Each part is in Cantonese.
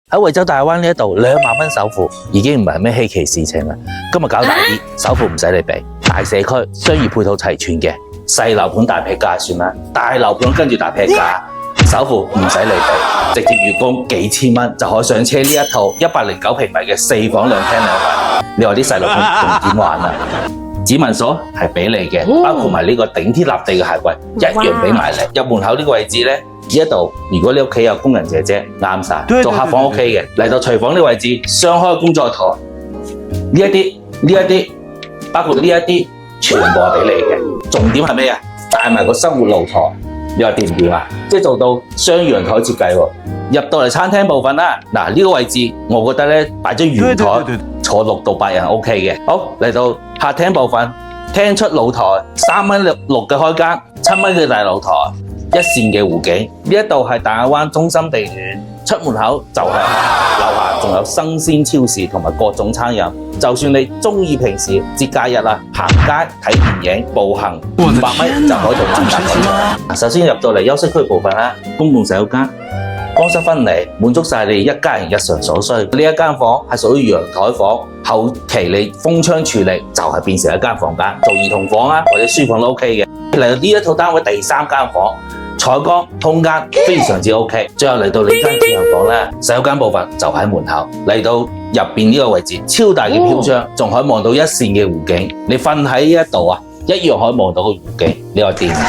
喺惠州大灣呢一度2萬蚊首付已經唔係咩稀奇事情啦。今日搞大啲，首付唔使你俾，大社區商業配套齊全嘅，細樓盤大劈價算啦，大樓盤跟住大劈價，首付唔使你俾，直接月供幾千蚊就可以上車呢一套109平米嘅4房2廳2衛。你話啲細路盤仲點玩啊？指紋鎖係俾你嘅，包括埋呢個頂天立地嘅鞋櫃一樣俾埋你。入門口呢個位置咧，呢一度如果你屋企有工人姐姐啱晒，做客房 OK 嘅。嚟到廚房呢個位置，雙開工作台，呢一啲，包括呢一啲，全部係俾你嘅。重點係咩啊？帶埋個生活露台，你話掂唔掂啊？即係做到雙陽台設計喎。入到嚟餐廳部分啦，嗱呢個位置我覺得咧擺咗圓台，坐6到8人 OK 嘅。好，嚟到客廳部分，廳出露台，3蚊6嘅開間，7蚊嘅大露台，1線嘅湖景。呢一度係大亞灣中心地段，出門口就係樓下仲有生鮮超市同埋各種餐飲。就算你中意平時節假日啊行街睇電影步行，500米就可以到萬達廣場。首先入到嚟休息區部分啦，公共洗手間。乾濕分離，滿足晒你一家人日常所需。呢一間房係屬於陽台房，後期你封窗處理就係變成一間房間，做兒童房啊或者書房都 OK 嘅。嚟到呢一套單位第3間房，採光空間非常之 OK。最後嚟到呢間智能房咧，洗手間部分就喺門口。嚟到入邊呢個位置，超大嘅飄窗，仲可以望到1線嘅湖景。你瞓喺呢一度啊，一樣可以望到個湖景。你話掂唔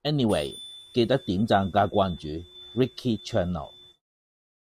掂？Anyway，記得點讚加關注。Ricky Channel。